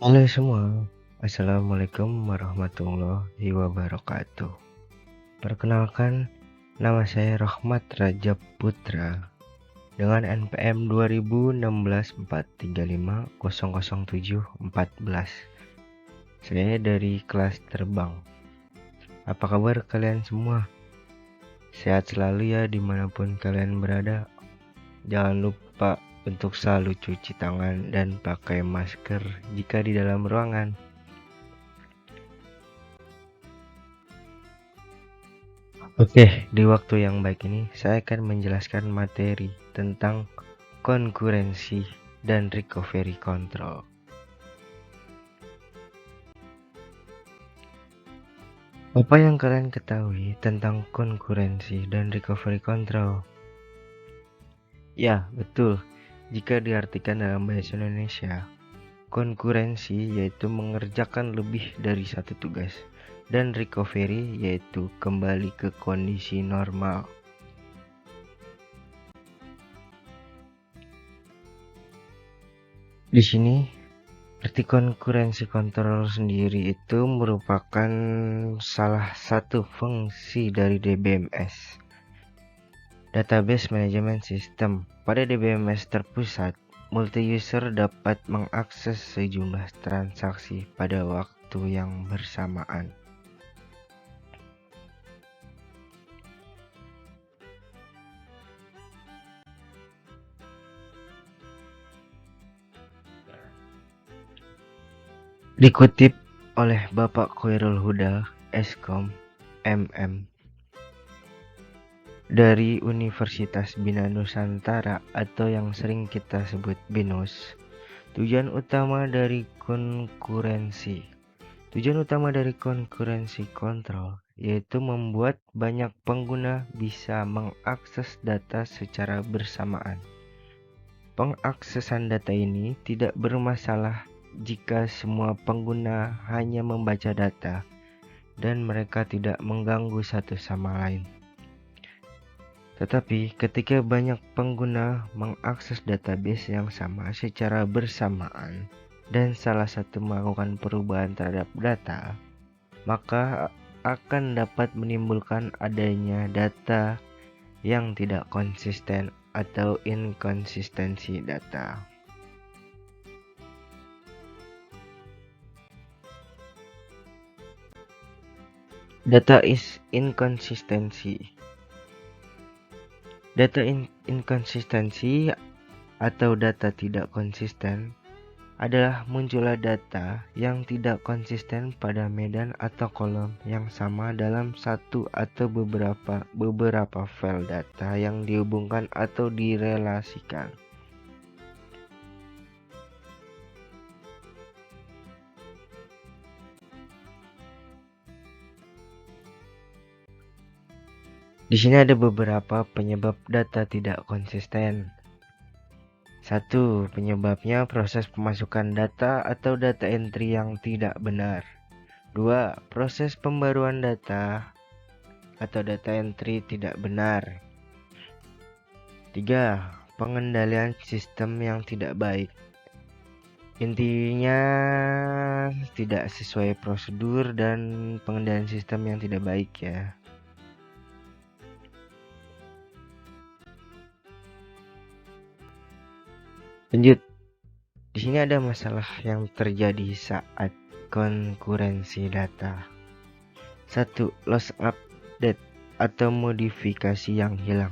Halo semua, Assalamualaikum warahmatullahi wabarakatuh. Perkenalkan, nama saya Rahmat Raja Putra dengan NPM 201643500714. Saya dari kelas terbang. Apa kabar kalian semua? Sehat selalu ya dimanapun kalian berada. Jangan lupa untuk selalu cuci tangan dan pakai masker jika di dalam ruangan. Oke, di waktu yang baik ini saya akan menjelaskan materi tentang konkurensi dan recovery control. Apa yang kalian ketahui tentang konkurensi dan recovery control? Ya, betul. Jika diartikan dalam bahasa Indonesia, konkurensi yaitu mengerjakan lebih dari satu tugas, dan recovery yaitu kembali ke kondisi normal. Di sini, arti konkurensi kontrol sendiri itu merupakan salah satu fungsi dari DBMS, Database Management System. Pada DBMS terpusat, multi-user dapat mengakses sejumlah transaksi pada waktu yang bersamaan. Dikutip oleh Bapak Khairul Huda, Eskom, MM, dari Universitas Bina Nusantara atau yang sering kita sebut BINUS, tujuan utama dari konkurensi kontrol yaitu membuat banyak pengguna bisa mengakses data secara bersamaan. Pengaksesan data ini tidak bermasalah jika semua pengguna hanya membaca data dan mereka tidak mengganggu satu sama lain. Tetapi ketika banyak pengguna mengakses database yang sama secara bersamaan dan salah satu melakukan perubahan terhadap data, maka akan dapat menimbulkan adanya data yang tidak konsisten atau inkonsistensi data. Data is inconsistency. Data inkonsistensi atau data tidak konsisten adalah munculnya data yang tidak konsisten pada medan atau kolom yang sama dalam satu atau beberapa file data yang dihubungkan atau direlasikan. Di sini ada beberapa penyebab data tidak konsisten. 1. Penyebabnya proses pemasukan data atau data entry yang tidak benar. 2. Proses pembaruan data atau data entry tidak benar. 3. Pengendalian sistem yang tidak baik. Intinya tidak sesuai prosedur dan pengendalian sistem yang tidak baik ya. Lanjut. Di sini ada masalah yang terjadi saat konkurensi data. 1. Loss update atau modifikasi yang hilang.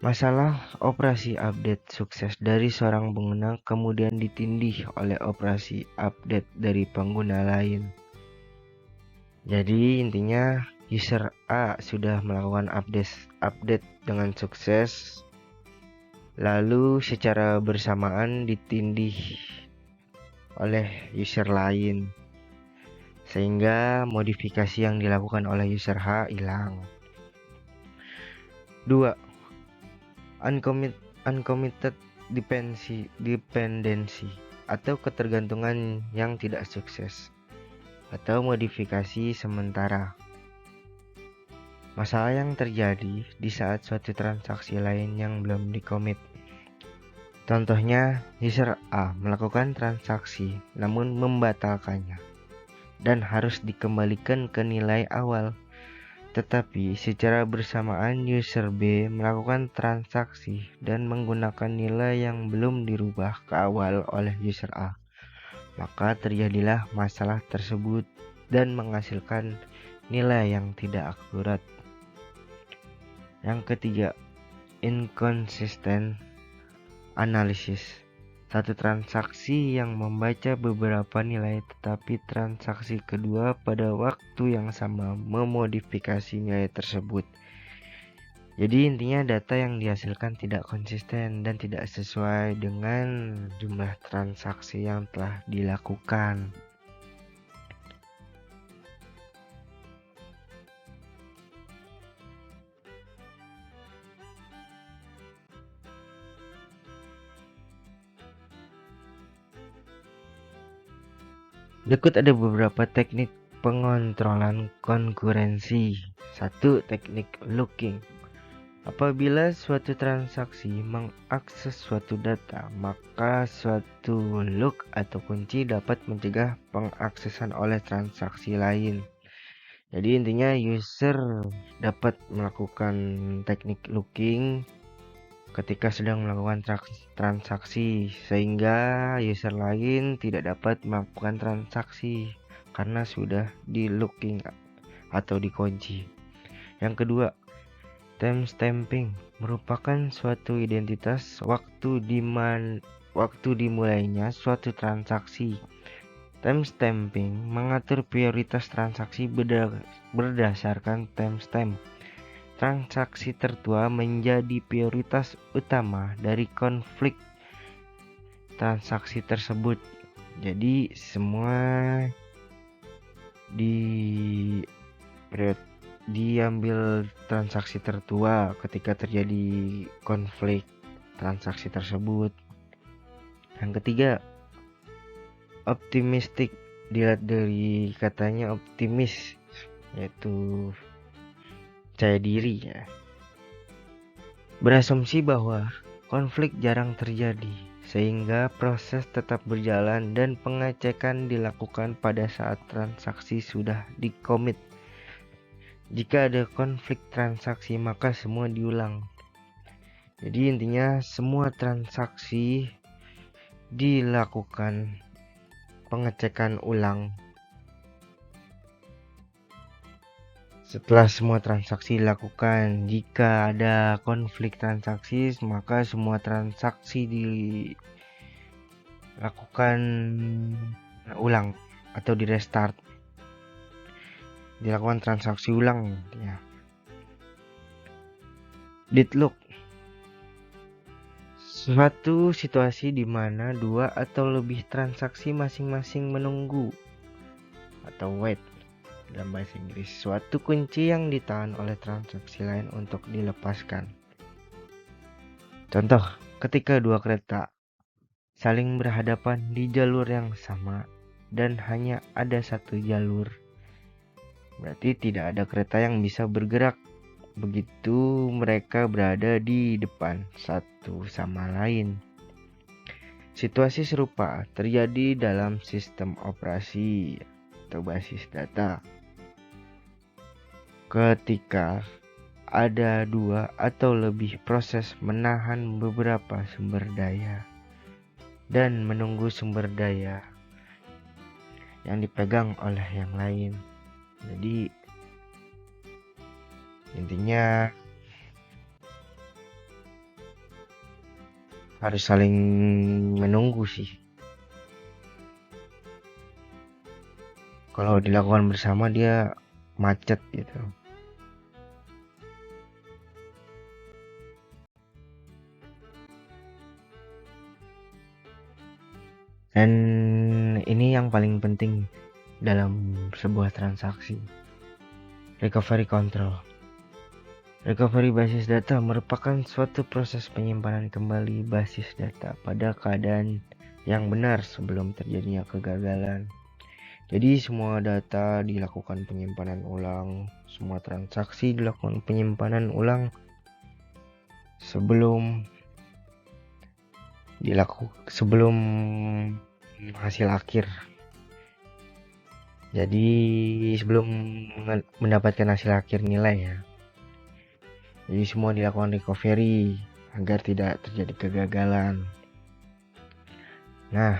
Masalah operasi update sukses dari seorang pengguna kemudian ditindih oleh operasi update dari pengguna lain. Jadi intinya user A sudah melakukan update dengan sukses, lalu secara bersamaan ditindih oleh user lain, sehingga modifikasi yang dilakukan oleh user H hilang. 2. Uncommitted dependency atau ketergantungan yang tidak sukses atau modifikasi sementara. Masalah yang terjadi di saat suatu transaksi lain yang belum dikomit. Contohnya, user A melakukan transaksi namun membatalkannya dan harus dikembalikan ke nilai awal. Tetapi secara bersamaan user B melakukan transaksi dan menggunakan nilai yang belum dirubah ke awal oleh user A. Maka terjadilah masalah tersebut dan menghasilkan nilai yang tidak akurat. Yang ketiga, inconsistent analysis. Satu transaksi yang membaca beberapa nilai tetapi transaksi kedua pada waktu yang sama memodifikasi nilai tersebut. Jadi intinya data yang dihasilkan tidak konsisten dan tidak sesuai dengan jumlah transaksi yang telah dilakukan. Berikut ada beberapa teknik pengontrolan konkurensi. 1. Teknik looking. Apabila suatu transaksi mengakses suatu data, maka suatu look atau kunci dapat mencegah pengaksesan oleh transaksi lain. Jadi intinya user dapat melakukan teknik looking ketika sedang melakukan transaksi, sehingga user lain tidak dapat melakukan transaksi karena sudah di looking atau dikunci. Yang kedua, timestamping merupakan suatu identitas waktu dimulainya suatu transaksi. Timestamping mengatur prioritas transaksi berdasarkan timestamp. Transaksi tertua menjadi prioritas utama dari konflik transaksi tersebut. Jadi semua diambil transaksi tertua ketika terjadi konflik transaksi tersebut. Yang ketiga, optimistic. Dilihat dari katanya optimis, yaitu percaya diri ya. Berasumsi bahwa konflik jarang terjadi sehingga proses tetap berjalan dan pengecekan dilakukan pada saat transaksi sudah dikomit. Jika ada konflik transaksi maka semua diulang. Jadi intinya semua transaksi dilakukan pengecekan ulang. Setelah semua transaksi dilakukan, jika ada konflik transaksi, maka semua transaksi dilakukan ulang atau di restart. Dilakukan transaksi ulang ya. Deadlock. Suatu situasi di mana dua atau lebih transaksi masing-masing menunggu atau wait. Dalam bahasa Inggris, suatu kunci yang ditahan oleh transaksi lain untuk dilepaskan. Contoh, ketika dua kereta saling berhadapan di jalur yang sama dan hanya ada satu jalur, berarti tidak ada kereta yang bisa bergerak begitu mereka berada di depan satu sama lain. Situasi serupa terjadi dalam sistem operasi atau basis data. Ketika ada dua atau lebih proses menahan beberapa sumber daya dan menunggu sumber daya yang dipegang oleh yang lain. Jadi intinya harus saling menunggu sih. Kalau dilakukan bersama dia macet gitu. Dan ini yang paling penting dalam sebuah transaksi. Recovery control. Recovery basis data merupakan suatu proses penyimpanan kembali basis data pada keadaan yang benar sebelum terjadinya kegagalan. Jadi semua data dilakukan penyimpanan ulang, semua transaksi dilakukan penyimpanan ulang sebelum sebelum hasil akhir. Jadi sebelum mendapatkan hasil akhir nilai ya. Jadi semua dilakukan recovery agar tidak terjadi kegagalan. Nah,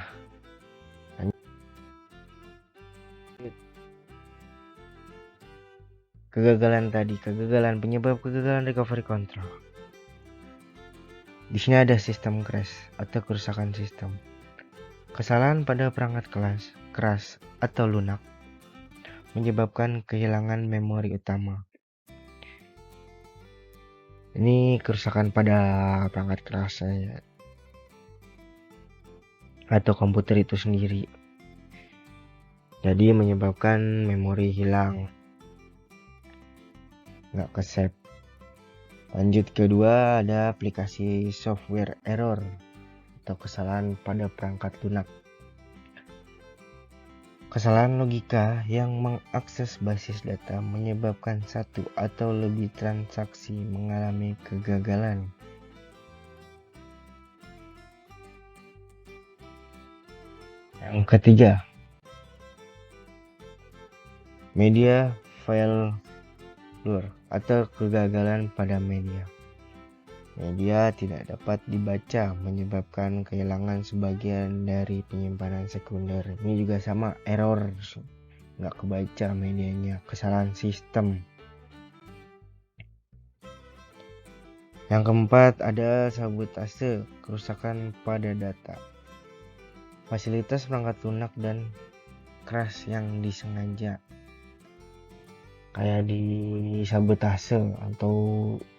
kegagalan penyebab kegagalan recovery control. Di sini ada sistem crash atau kerusakan sistem. Kesalahan pada perangkat keras atau lunak menyebabkan kehilangan memori utama. Ini kerusakan pada perangkat keras ya, atau komputer itu sendiri. Jadi menyebabkan memori hilang, nggak ke-save. Lanjut kedua ada aplikasi software error atau kesalahan pada perangkat lunak. Kesalahan logika yang mengakses basis data menyebabkan satu atau lebih transaksi mengalami kegagalan. Yang ketiga, media failure atau kegagalan pada media. Media tidak dapat dibaca menyebabkan kehilangan sebagian dari penyimpanan sekunder. Ini juga sama, error, nggak kebaca medianya, kesalahan sistem. Yang keempat ada sabotase, kerusakan pada data. Fasilitas perangkat lunak dan crash yang disengaja, kayak di sabotase atau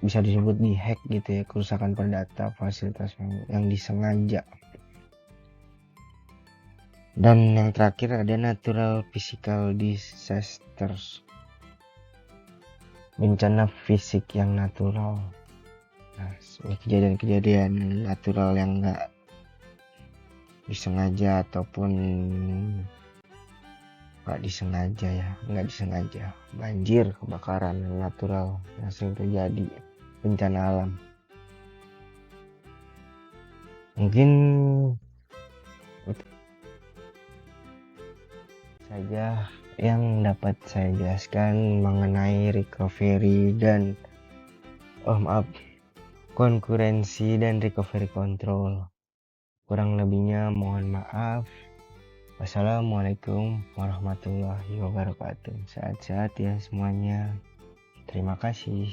bisa disebut di hack gitu ya, kerusakan pada data, fasilitas yang disengaja. Dan yang terakhir ada natural physical disasters, bencana fisik yang natural. Nah, ini kejadian-kejadian natural yang nggak disengaja ataupun nggak disengaja, banjir, kebakaran natural yang sering terjadi, bencana alam. Mungkin saja yang dapat saya jelaskan mengenai recovery dan konkurensi dan recovery control. Kurang lebihnya mohon maaf. Wassalamualaikum warahmatullahi wabarakatuh. Sehat-sehat ya semuanya. Terima kasih.